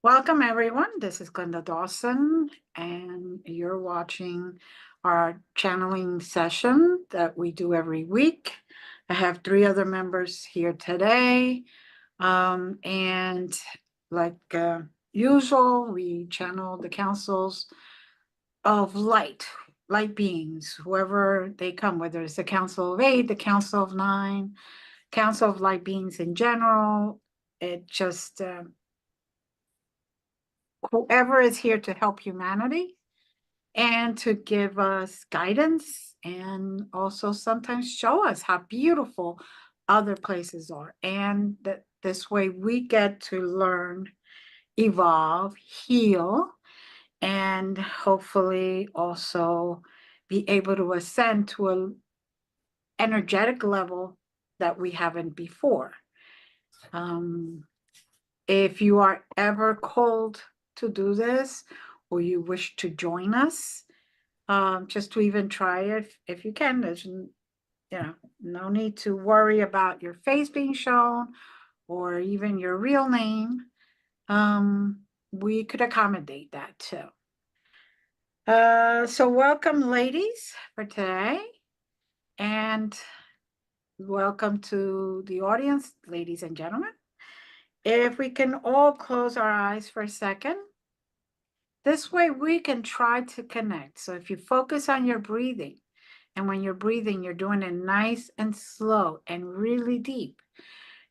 Welcome, everyone. This is Glenda Dawson, and you're watching our channeling session that we do every week. I have three other members here today, and like usual, we channel the councils of light beings, whoever they come, whether it's the Council of Eight, the Council of Nine, Council of Light Beings in general. It just whoever is here to help humanity and to give us guidance and also sometimes show us how beautiful other places are. And that this way we get to learn, evolve, heal, and hopefully also be able to ascend to an energetic level that we haven't before. If you are ever called to do this, or you wish to join us, just to even try it, if you can, there's no need to worry about your face being shown or even your real name. We could accommodate that too. So welcome, ladies, for today, and welcome to the audience, ladies and gentlemen. If we can all close our eyes for a second. This way we can try to connect. So if you focus on your breathing, and when you're breathing, you're doing it nice and slow and really deep,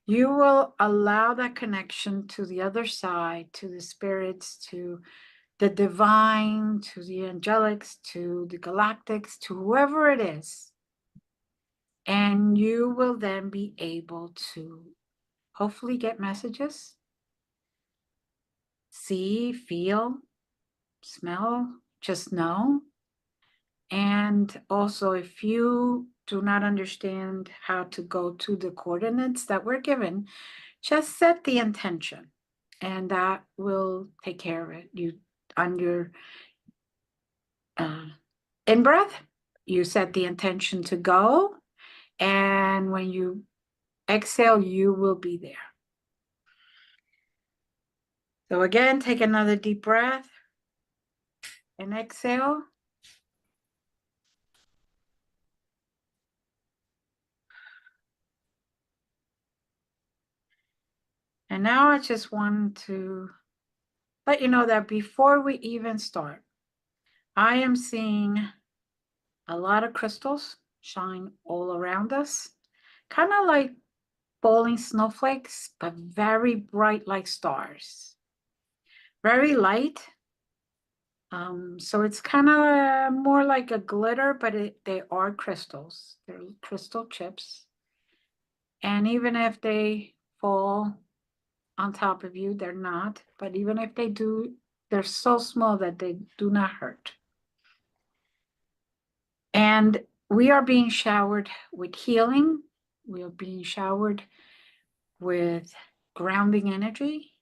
you will allow that connection to the other side, to the spirits, to the divine, to the angelics, to the galactics, to whoever it is. And you will then be able to hopefully get messages, see, feel, smell, just know. And also, if you do not understand how to go to the coordinates that we're given, just set the intention and that will take care of it. You, on your in-breath, you set the intention to go, and when you exhale, you will be there. So again, take another deep breath and exhale. And now I just want to let you know that before we even start, I am seeing a lot of crystals shine all around us, kind of like falling snowflakes, but very bright like stars. Very light. So it's kind of more like a glitter, but they are crystals. They're crystal chips. And even if they fall on top of you, they're not. But even if they do, they're so small that they do not hurt. And we are being showered with healing. We are being showered with grounding energy.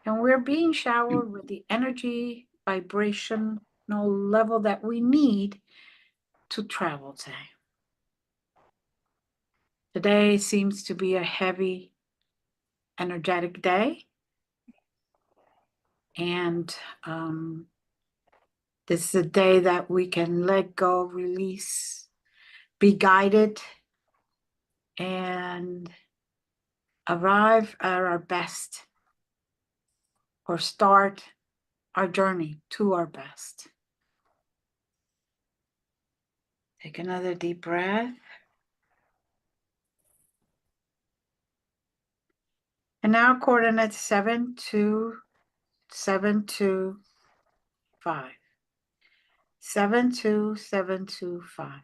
And we're being showered with the energy vibrational level that we need to travel today. Today seems to be a heavy, energetic day. And this is a day that we can let go, release, be guided, and arrive at our best, or start our journey to our best. Take another deep breath. And now coordinates 72725. 72725.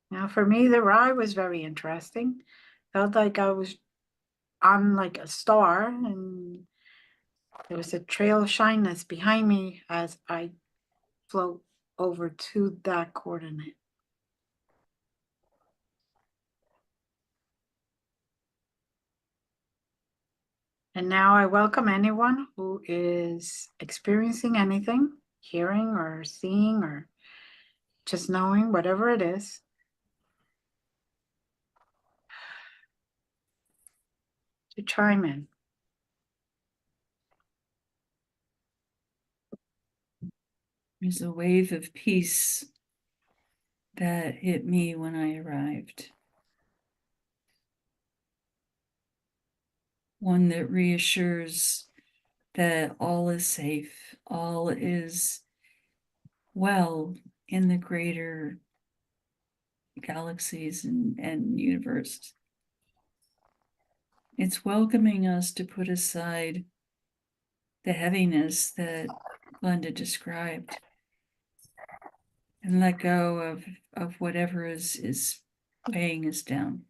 Now for me, the ride was very interesting. Felt like I was on like a star, and there was a trail of shyness behind me as I float over to that coordinate. And now I welcome anyone who is experiencing anything, hearing or seeing or just knowing, whatever it is. to chime in. There's a wave of peace that hit me when I arrived. One that reassures that all is safe, all is well in the greater galaxies and universe. It's welcoming us to put aside the heaviness that Glenda described and let go of whatever is weighing us down.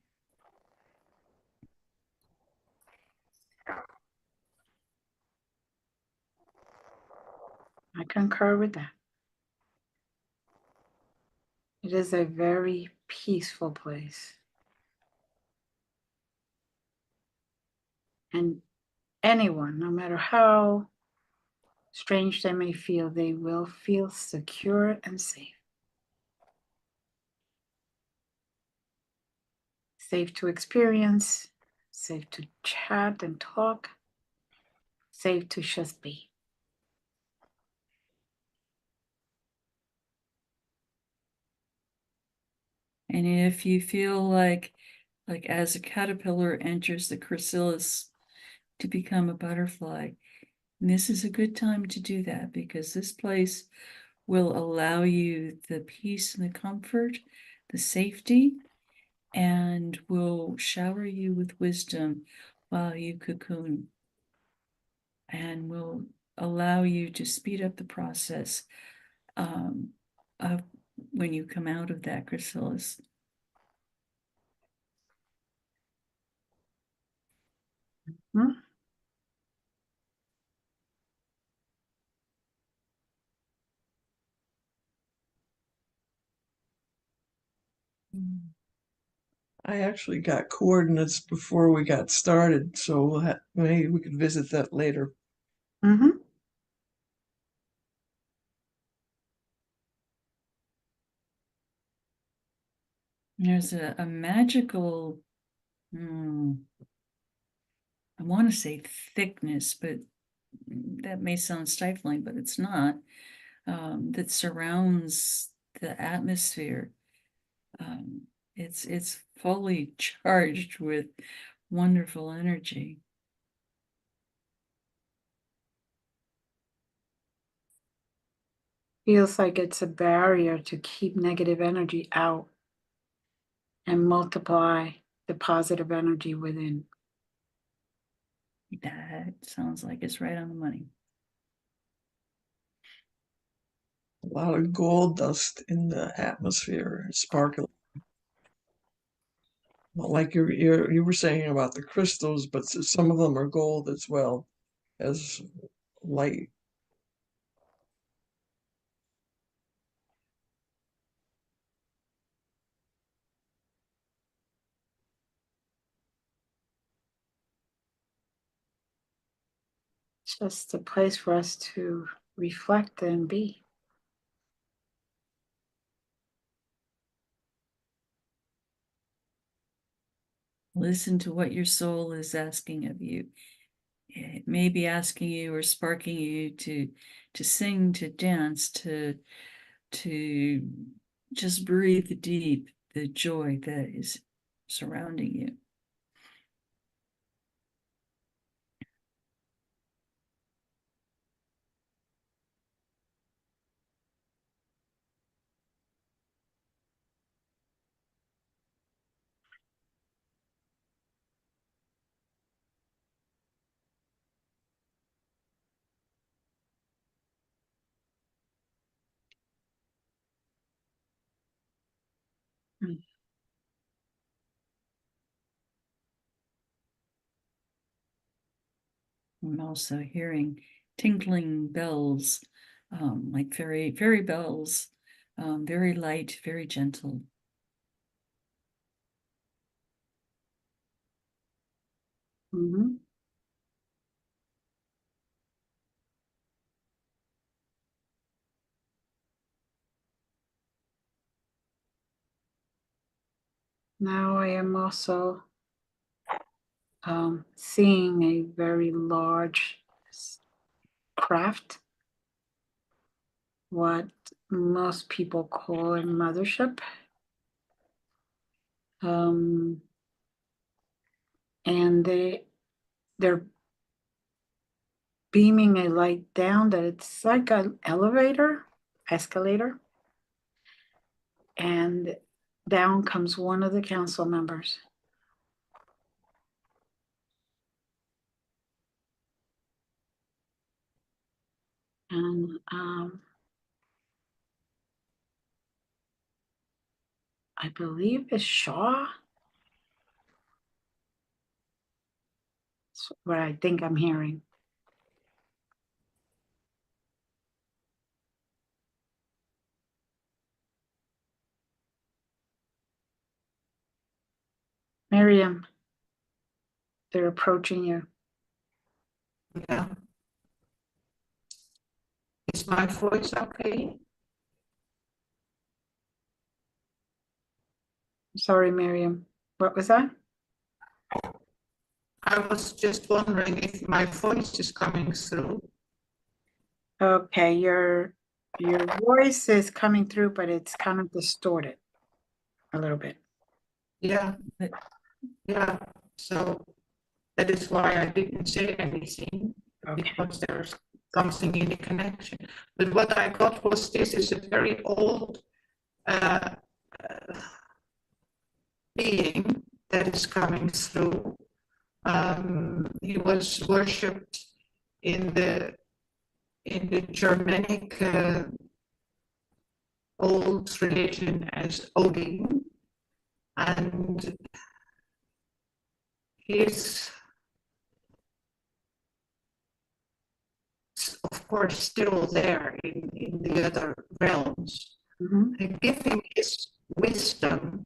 I concur with that. It is a very peaceful place. And anyone, no matter how strange they may feel, they will feel secure and safe. Safe to experience, safe to chat and talk, safe to just be. And if you feel like as a caterpillar enters the chrysalis to become a butterfly, this is a good time to do that, because this place will allow you the peace and the comfort, the safety, and will shower you with wisdom while you cocoon, and will allow you to speed up the process of when you come out of that chrysalis. Hmm? I actually got coordinates before we got started, so maybe we could visit that later. Mm-hmm. There's a magical, I want to say thickness, but that may sound stifling, but it's not, that surrounds the atmosphere. It's fully charged with wonderful energy. Feels like it's a barrier to keep negative energy out and multiply the positive energy within. That sounds like it's right on the money. A lot of gold dust in the atmosphere, sparkling. Well, like you were saying about the crystals, but some of them are gold as well as light. It's just a place for us to reflect and be. Listen to what your soul is asking of you. It may be asking you or sparking you to sing, to dance, to just breathe deep the joy that is surrounding you. Mm. I'm also hearing tinkling bells, like fairy bells, very light, very gentle. Mm-hmm. Now I am also seeing a very large craft, what most people call a mothership. And they're beaming a light down that it's like an escalator, and down comes one of the council members. And I believe it's Shaw. That's what I think I'm hearing. Miriam, they're approaching you. Yeah. Is my voice okay? Sorry, Miriam. What was that? I was just wondering if my voice is coming through. Okay, your voice is coming through, but it's kind of distorted a little bit. Yeah. Yeah. So that is why I didn't say anything, Okay. because there's something in the connection. But what I got was this is a very old being that is coming through. He was worshipped in the Germanic old religion as Odin, and he's of course still there in the other realms, and giving his wisdom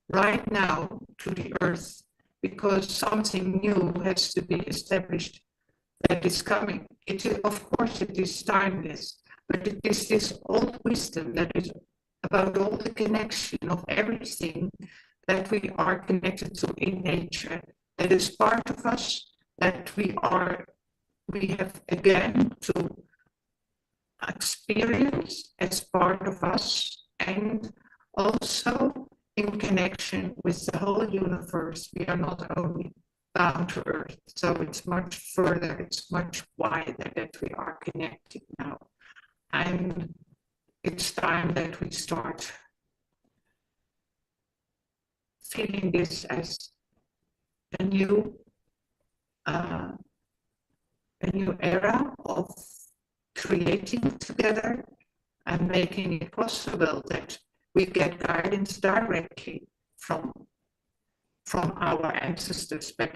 right now to the earth, because something new has to be established that is coming. It is, of course, it is timeless, but it is this old wisdom that is about all the connection of everything that we are connected to in nature, that is part of us, that we have again to experience as part of us, and also in connection with the whole universe. We are not only down to earth, so it's much further, it's much wider that we are connected now. And it's time that we start feeling this as a new era of creating together and making it possible that we get guidance directly from our ancestors, but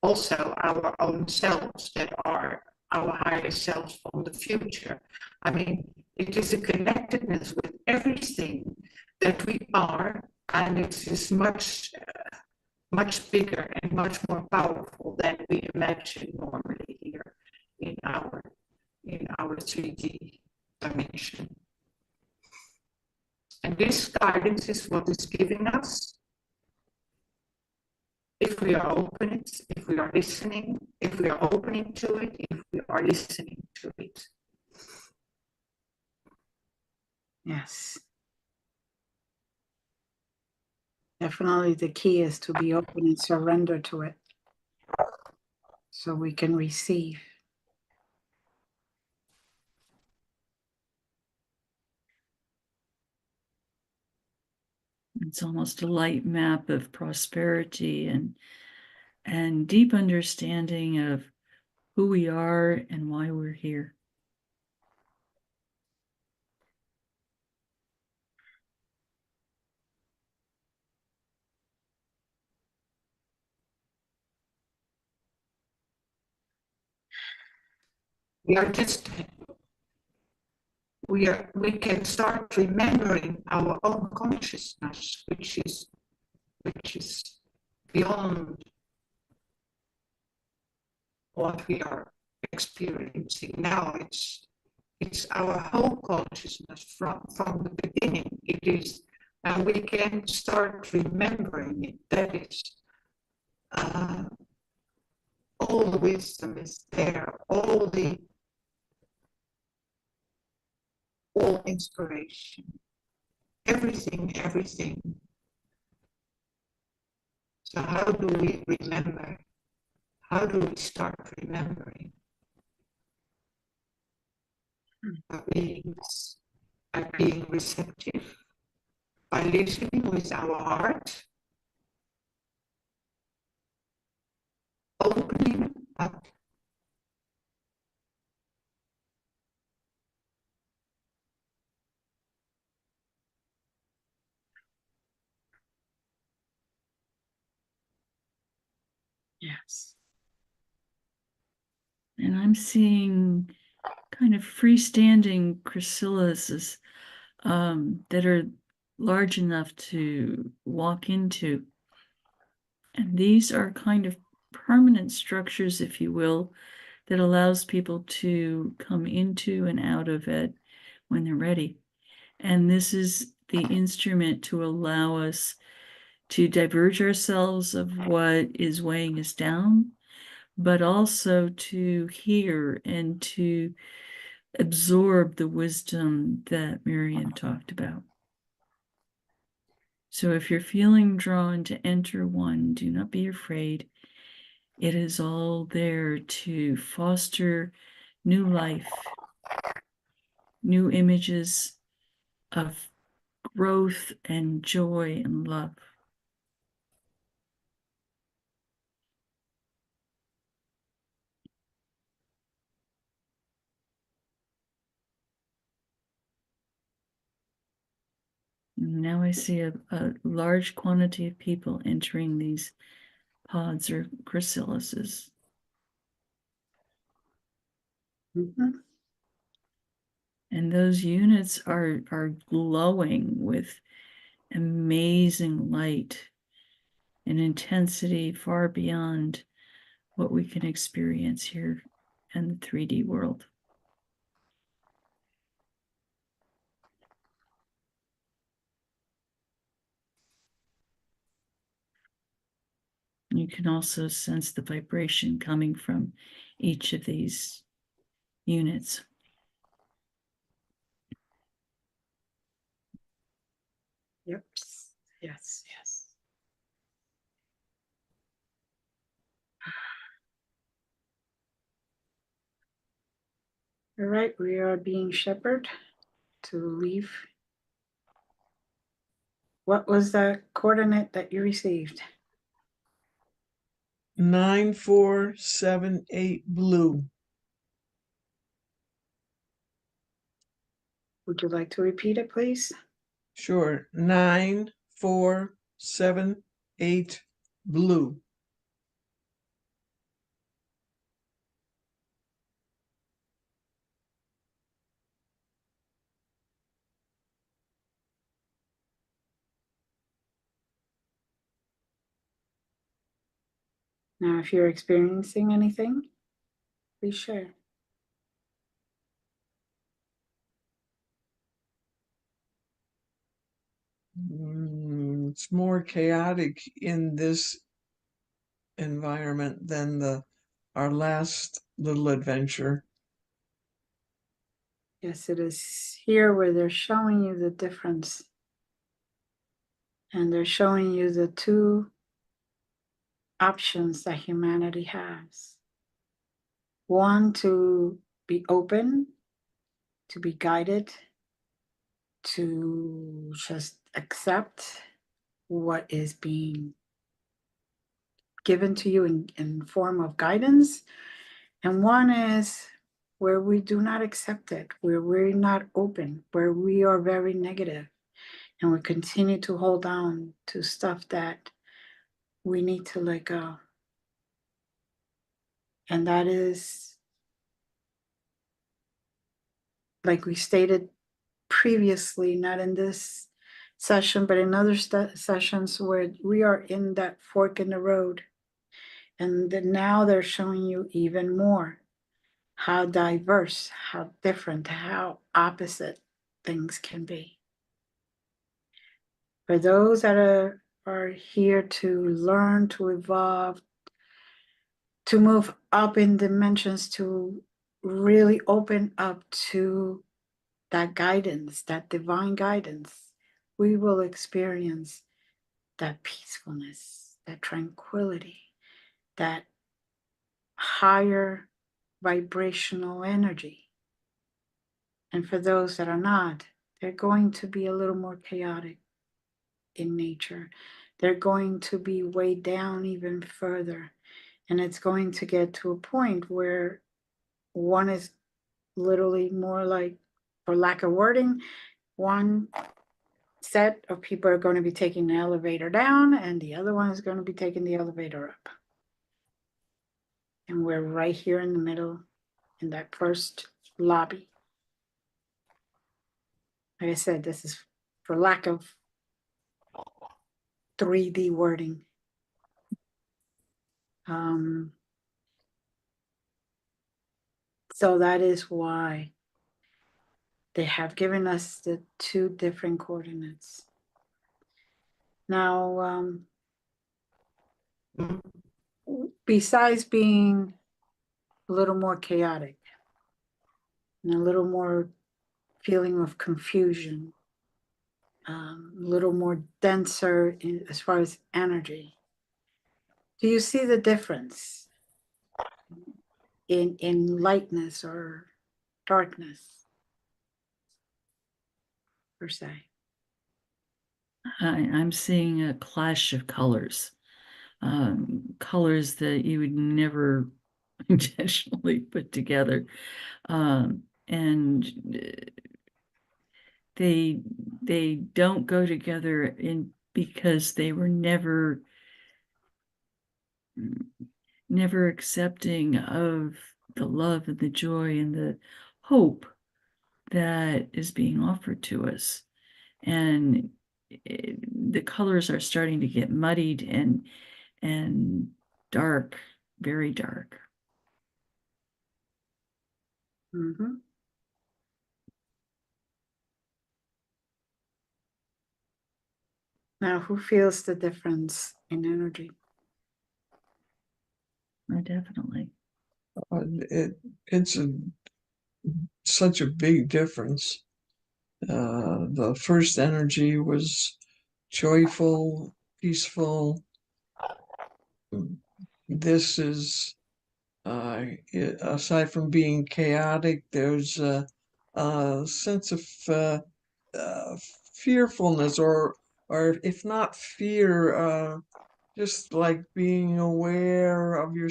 also our own selves that are our higher selves from the future. I mean, it is a connectedness with everything that we are, and it is much bigger and much more powerful than we imagine normally here in our 3D dimension. And this guidance is what is giving us, if we are open, if we are listening, if we are opening to it, if we are listening to it. Yes. Definitely the key is to be open and surrender to it so we can receive. It's almost a light map of prosperity and deep understanding of who we are and why we're here. We can start remembering our own consciousness, which is beyond what we are experiencing now. It's our whole consciousness from the beginning. It is, and we can start remembering it. That is all the wisdom is there, all inspiration, everything. So how do we remember? How do we start remembering? By being receptive, by listening with our heart, opening up. Yes. And I'm seeing kind of freestanding chrysalises that are large enough to walk into. And these are kind of permanent structures, if you will, that allows people to come into and out of it when they're ready. And this is the instrument to allow us to diverge ourselves of what is weighing us down, but also to hear and to absorb the wisdom that Miriam talked about. So if you're feeling drawn to enter one, do not be afraid. It is all there to foster new life, new images of growth and joy and love. Now I see a large quantity of people entering these pods or chrysalises. Mhm. And those units are glowing with amazing light and intensity far beyond what we can experience here in the 3D world. You can also sense the vibration coming from each of these units. Yep. Yes, yes. All right, we are being shepherded to leave. What was the coordinate that you received? 9478 blue. Would you like to repeat it, please? Sure. 9478 blue. Now, if you're experiencing anything, please share. It's more chaotic in this environment than our last little adventure. Yes, it is here where they're showing you the difference. And they're showing you the two options that humanity has. One, to be open, to be guided, to just accept what is being given to you in form of guidance. And one is where we do not accept it, where we're not open, where we are very negative, and we continue to hold on to stuff that we need to let go. And that is, like we stated previously, not in this session, but in other sessions, where we are in that fork in the road. And now they're showing you even more how diverse, how different, how opposite things can be. For those that are here to learn, to evolve, to move up in dimensions, to really open up to that guidance, that divine guidance, we will experience that peacefulness, that tranquility, that higher vibrational energy. And for those that are not, they're going to be a little more chaotic in nature. They're going to be weighed down even further. And it's going to get to a point where one is literally more like, for lack of wording, one set of people are going to be taking the elevator down and the other one is going to be taking the elevator up. And we're right here in the middle in that first lobby. Like I said, this is for lack of 3D wording. So that is why they have given us the 2 different coordinates. Now, besides being a little more chaotic and a little more feeling of confusion, a little more denser as far as energy, do you see the difference in lightness or darkness, per se? I'm seeing a clash of colors, colors that you would never intentionally put together, and they don't go together because they were never accepting of the love and the joy and the hope that is being offered to us. And the colors are starting to get muddied and dark, very dark. Mm-hmm. Now, who feels the difference in energy? Definitely. It's such a big difference. The first energy was joyful, peaceful. This is, aside from being chaotic, there's a sense of fearfulness, or if not fear, just like being aware of your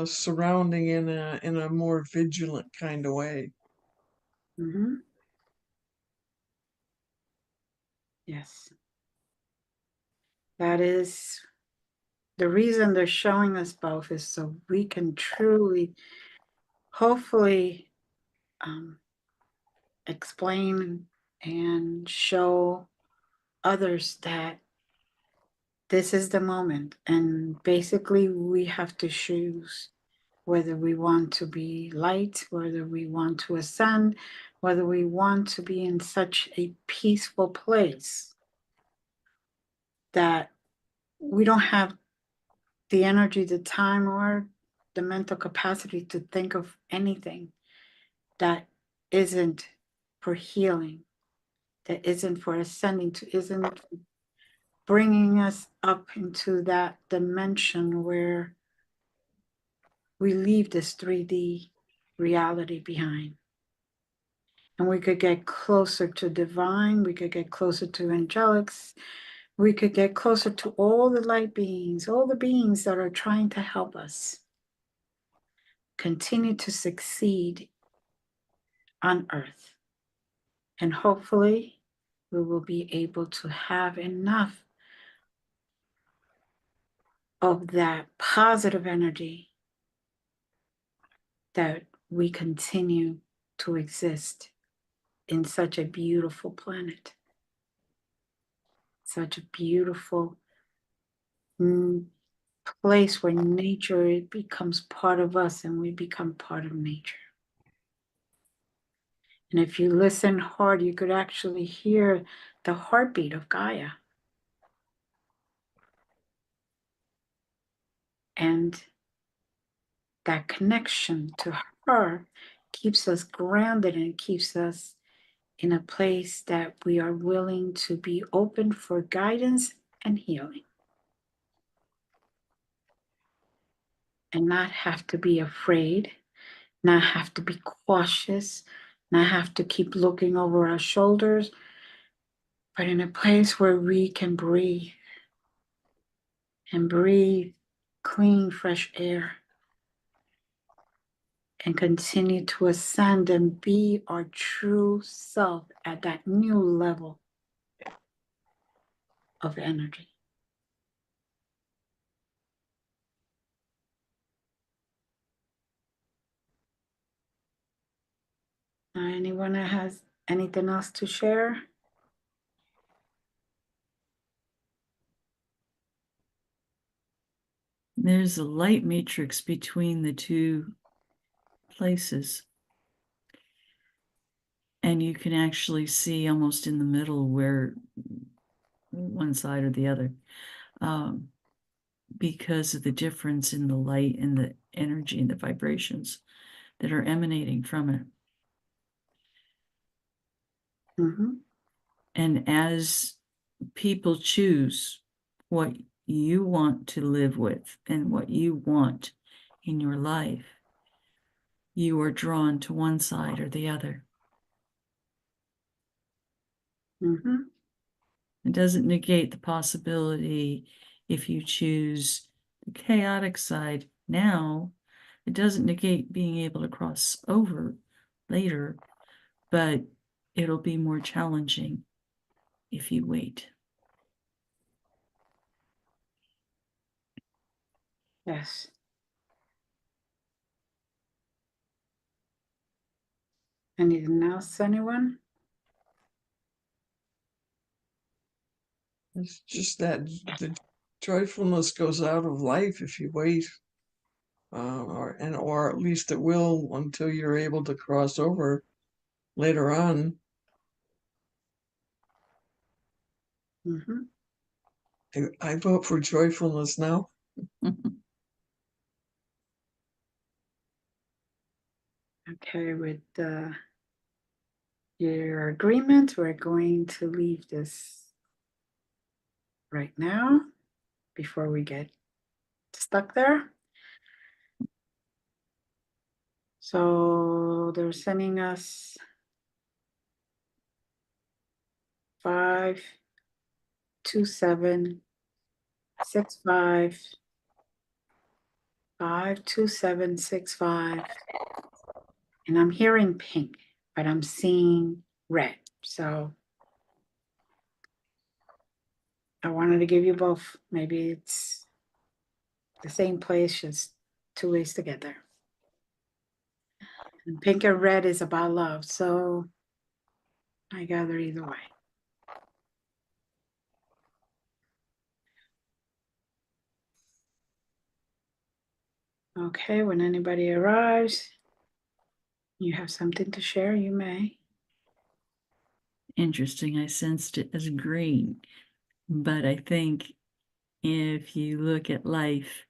surrounding in a more vigilant kind of way. Mm-hmm. Yes. That is the reason they're showing us both, is so we can truly, hopefully, explain and show others that this is the moment. And basically, we have to choose whether we want to be light, whether we want to ascend, whether we want to be in such a peaceful place that we don't have the energy, the time, or the mental capacity to think of anything that isn't for healing, that isn't for ascending, to isn't bringing us up into that dimension where we leave this 3D reality behind. And we could get closer to divine, we could get closer to angelics, we could get closer to all the light beings, all the beings that are trying to help us continue to succeed on earth. And hopefully we will be able to have enough of that positive energy that we continue to exist in such a beautiful planet, such a beautiful place where nature, it becomes part of us and we become part of nature. And if you listen hard, you could actually hear the heartbeat of Gaia. And that connection to her keeps us grounded and keeps us in a place that we are willing to be open for guidance and healing. And not have to be afraid, not have to be cautious, not have to keep looking over our shoulders, but in a place where we can breathe and breathe clean, fresh air and continue to ascend and be our true self at that new level of energy. Anyone that has anything else to share? There's a light matrix between the two places. And you can actually see almost in the middle where one side or the other, because of the difference in the light and the energy and the vibrations that are emanating from it. Mm-hmm. And as people choose what you want to live with and what you want in your life, you are drawn to one side or the other. Mm-hmm. It doesn't negate the possibility if you choose the chaotic side now, it doesn't negate being able to cross over later, but it'll be more challenging if you wait. Yes. Anything else, anyone? It's just that the joyfulness goes out of life if you wait, or at least it will until you're able to cross over later on. Mm-hmm. I vote for joyfulness now. Okay, with your agreement, we're going to leave this right now before we get stuck there. So they're sending us 5, 2, 7, 6, 5, 5, 2, 7, 6, 5. And I'm hearing pink, but I'm seeing red. So I wanted to give you both. Maybe it's the same place, just two ways to get there. And pink and red is about love. So I gather either way. Okay, when anybody arrives, you have something to share, you may. Interesting, I sensed it as green, but I think if you look at life,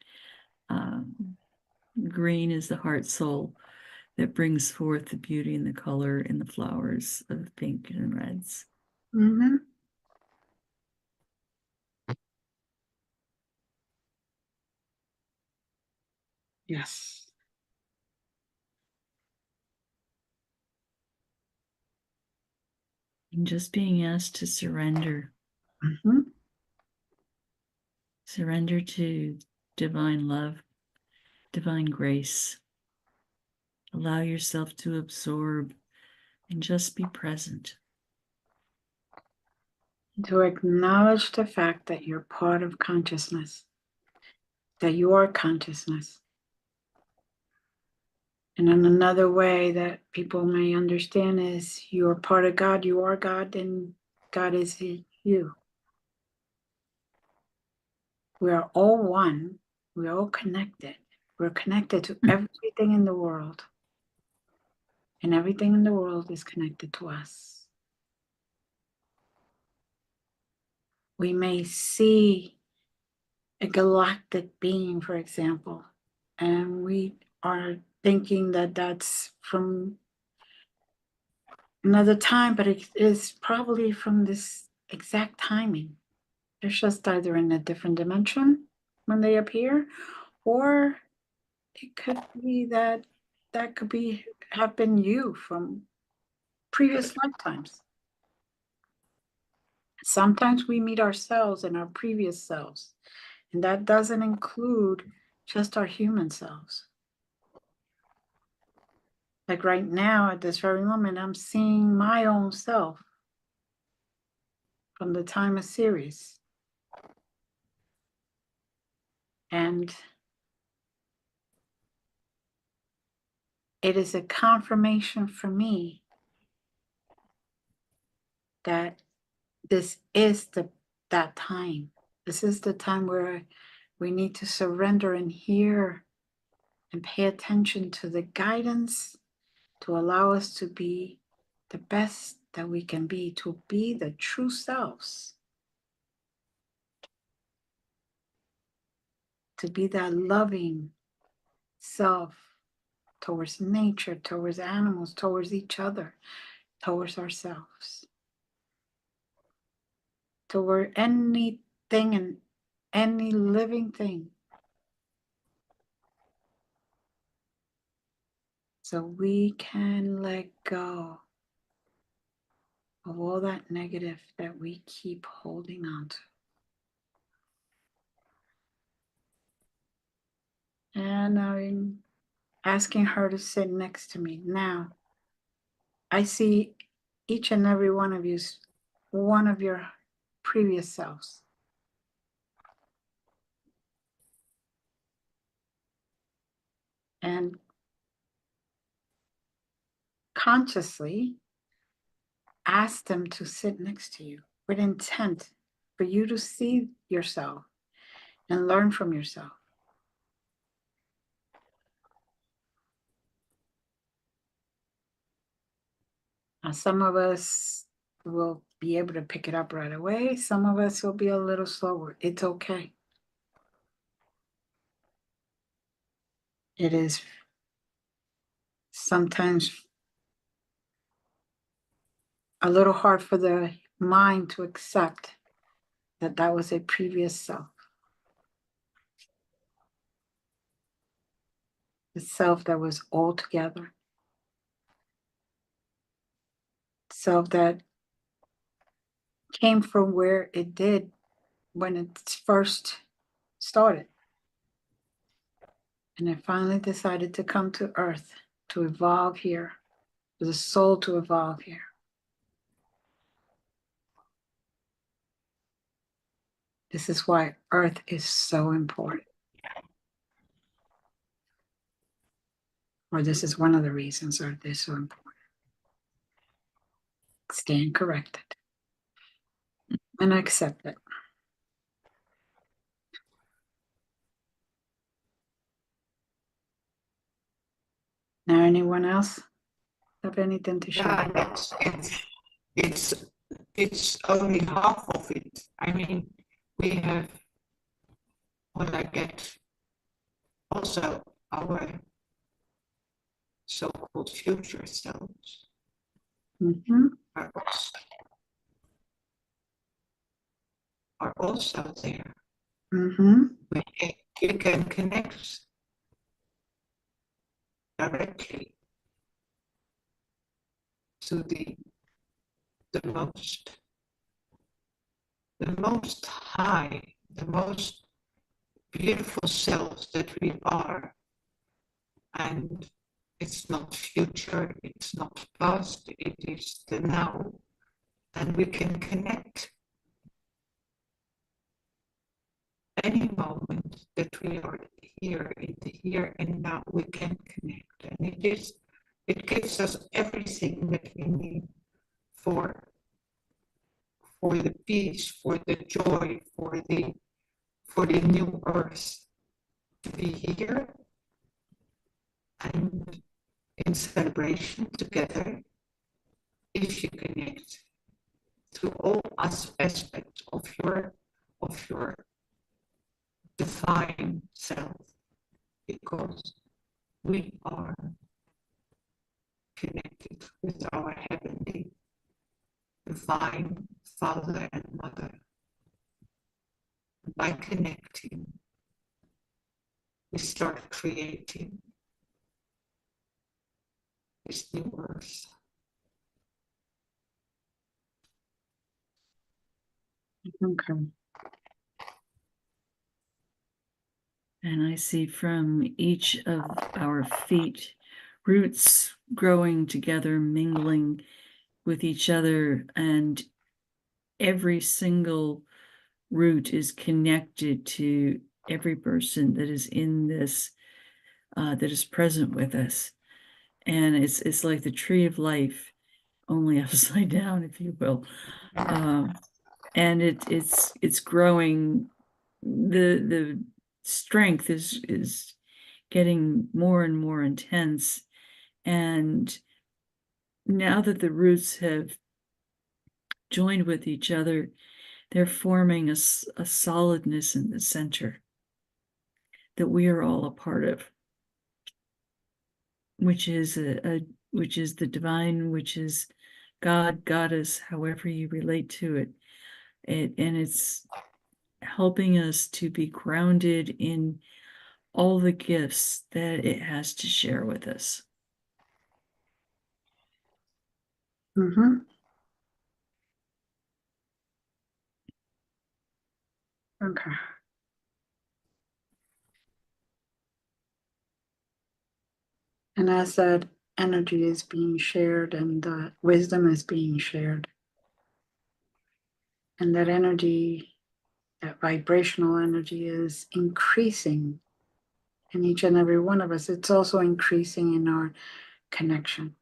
green is the heart soul that brings forth the beauty and the color and the flowers of pink and reds. Mm-hmm. Yes. And just being asked to surrender. Mm-hmm. Surrender to divine love, divine grace. Allow yourself to absorb and just be present. To acknowledge the fact that you're part of consciousness, that you are consciousness. And in another way that people may understand is you're part of God, you are God, and God is you. We are all one. We're all connected. We're connected to everything in the world. And everything in the world is connected to us. We may see a galactic being, for example, and we are thinking that that's from another time, but it is probably from this exact timing. They're just either in a different dimension when they appear, or it could be that that could be have been you from previous lifetimes. Sometimes we meet ourselves in our previous selves, and that doesn't include just our human selves. Like right now, at this very moment, I'm seeing my own self from the time of series. And it is a confirmation for me that this is that time. This is the time where we need to surrender and hear and pay attention to the guidance to allow us to be the best that we can be, to be the true selves, to be that loving self towards nature, towards animals, towards each other, towards ourselves, toward anything and any living thing. So we can let go of all that negative that we keep holding on to. And I'm asking her to sit next to me. Now, I see each and every one of you, one of your previous selves. And consciously ask them to sit next to you with intent for you to see yourself and learn from yourself. Now, some of us will be able to pick it up right away. Some of us will be a little slower. It's okay. It is sometimes a little hard for the mind to accept that that was a previous self. The self that was all together. Self that came from where it did when it first started. And it finally decided to come to Earth, to evolve here, for the soul to evolve here. This is why Earth is so important. Or this is one of the reasons Earth is so important. Stand corrected. And accept it. Now, anyone else have anything to share? Yeah, it's only half of it. I mean, we have what I get also our so-called future selves are also there. You can connect directly to the most high, the most beautiful selves that we are. And it's not future, it's not past, it is the now. And we can connect any moment that we are here, in the here and now, we can connect. And it gives us everything that we need for the peace, for the joy, for the new earth to be here and in celebration together. If you connect to all aspects of your divine self, because we are connected with our heavenly divine Father and Mother. By connecting, we start creating this new earth. Okay. And I see from each of our feet roots growing together, mingling with each other, and every single root is connected to every person that is in this, that is present with us. And it's like the tree of life, only upside down, if you will. And it's growing. The strength is getting more and more intense. And now that the roots have joined with each other, they're forming a solidness in the center that we are all a part of, which is which is the divine, which is God, Goddess, however you relate to it. And it's helping us to be grounded in all the gifts that it has to share with us. Mm-hmm. Okay. And as that energy is being shared and the wisdom is being shared, and that energy, that vibrational energy is increasing in each and every one of us, it's also increasing in our connection.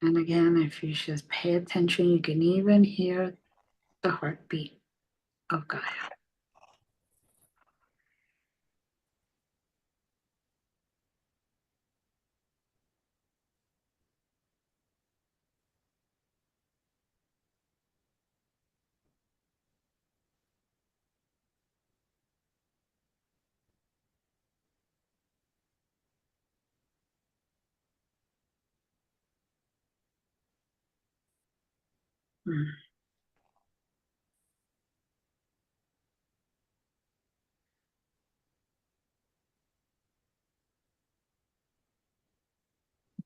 And again, if you just pay attention, you can even hear the heartbeat of Gaia. Mm.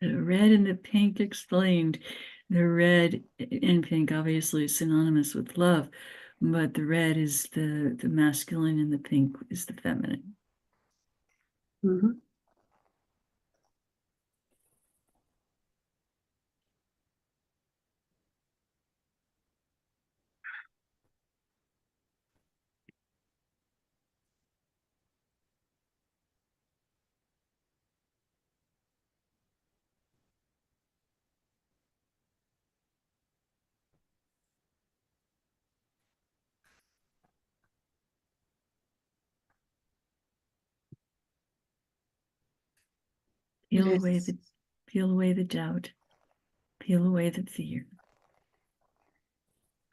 The red and the pink explained. The red and pink obviously is synonymous with love, but the red is the masculine and the pink is the feminine. Mm-hmm. Peel It away is. peel away the doubt, peel away the fear.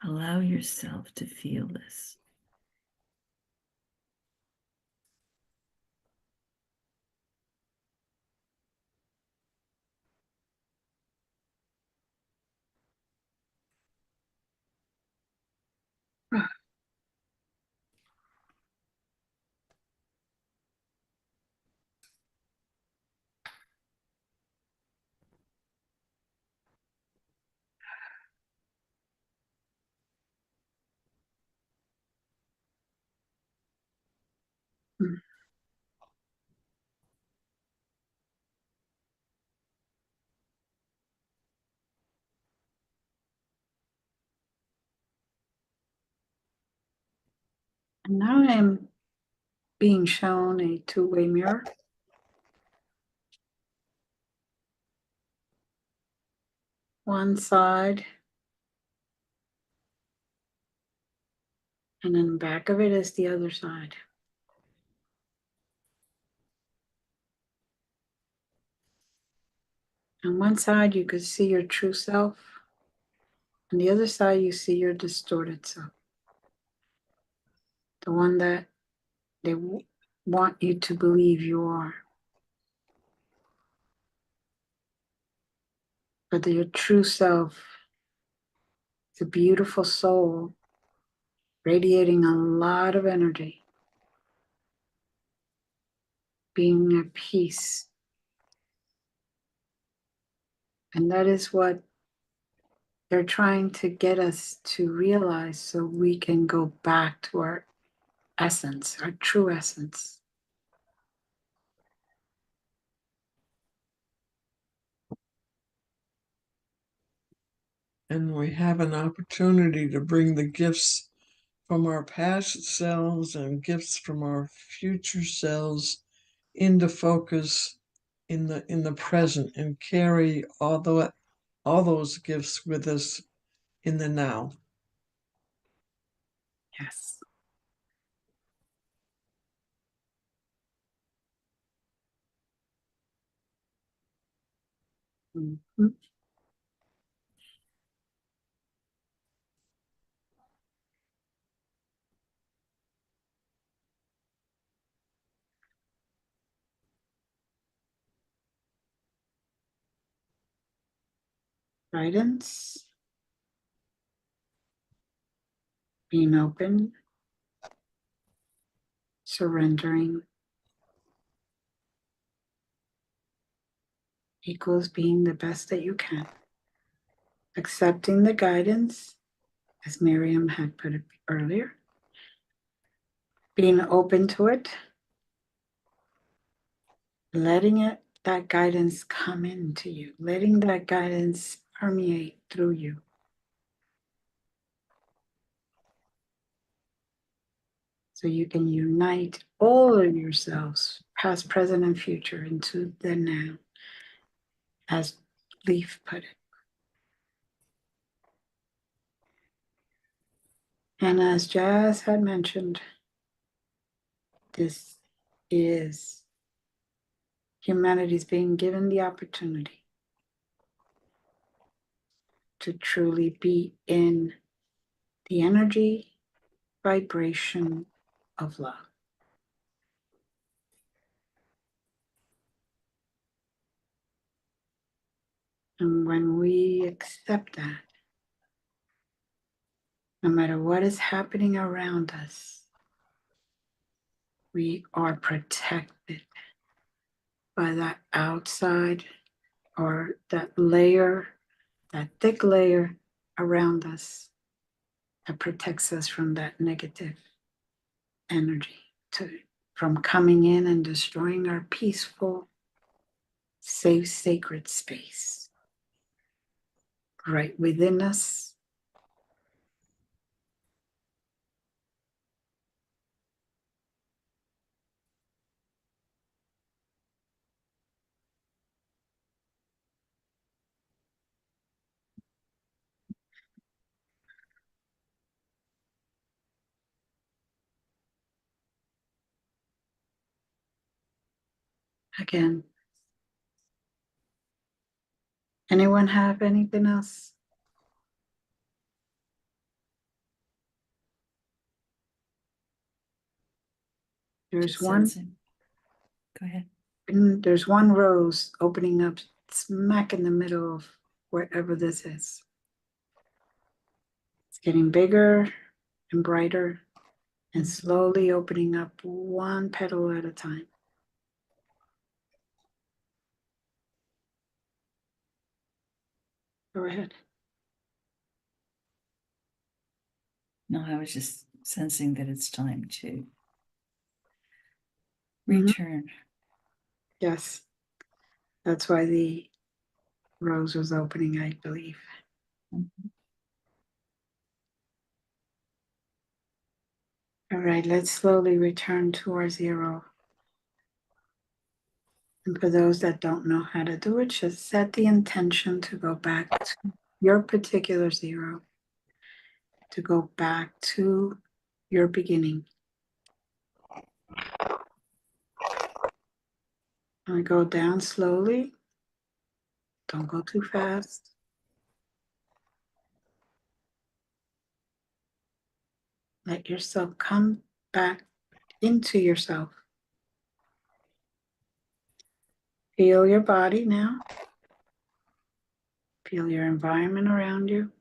Allow yourself to feel this. Mm. And now I'm being shown a two-way mirror. One side, and then back of it is the other side. On one side, you could see your true self. On the other side, you see your distorted self. the one that they want you to believe you are. But your true self is a beautiful soul, radiating a lot of energy, being at peace. And that is what they're trying to get us to realize so we can go back to our essence, our true essence. And we have an opportunity to bring the gifts from our past selves and gifts from our future selves into focus in the present, and carry all those gifts with us in the now. Yes. Mhm. Guidance, being open, surrendering, equals being the best that you can. Accepting the guidance, as Miriam had put it earlier, being open to it, letting that guidance come into you, letting that guidance permeate through you. So you can unite all of yourselves, past, present, and future, into the now, as Leaf put it. And as Jazz had mentioned, this is humanity's being given the opportunity to truly be in the energy vibration of love. And when we accept that, no matter what is happening around us, we are protected by that outside, or that layer, that thick layer around us that protects us from that negative energy, from coming in and destroying our peaceful, safe, sacred space right within us. Again, anyone have anything else? There's Just one. sensing. Go ahead. There's one rose opening up smack in the middle of wherever this is. It's getting bigger and brighter and slowly opening up one petal at a time. Go ahead. No, I was just sensing that it's time to Mhm. return. Yes. That's why the rose was opening, I believe. Mhm. All right, let's slowly return to our zero. And for those that don't know how to do it, just set the intention to go back to your particular zero, to go back to your beginning. And go down slowly. Don't go too fast. Let yourself come back into yourself. Feel your body now. Feel your environment around you.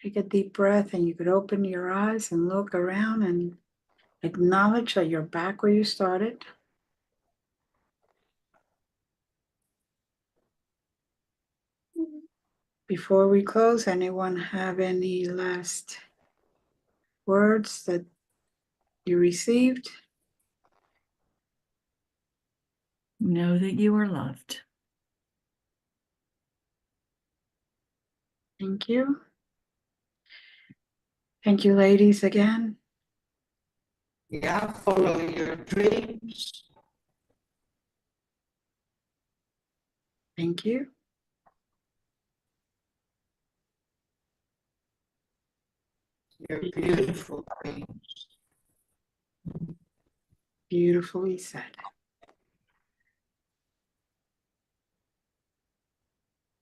Take a deep breath and you could open your eyes and look around and acknowledge that you're back where you started. Before we close, anyone have any last words that you received? Know that you are loved. Thank you. Thank you, ladies, again. Yeah, follow your dreams. Thank you. Your beautiful dreams. Beautifully said.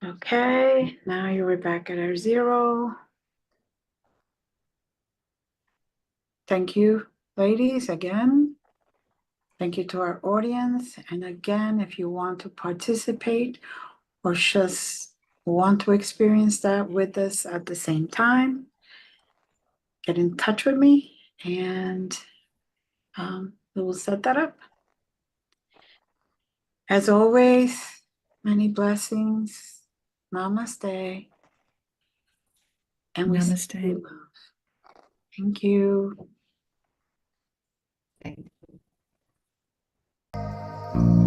Okay, now you're back at our 0. Thank you, ladies, again. Thank you to our audience. And again, if you want to participate or just want to experience that with us at the same time, get in touch with me and we will set that up. As always, many blessings. Namaste. And we Namaste. see you, love. Thank you. Thank you.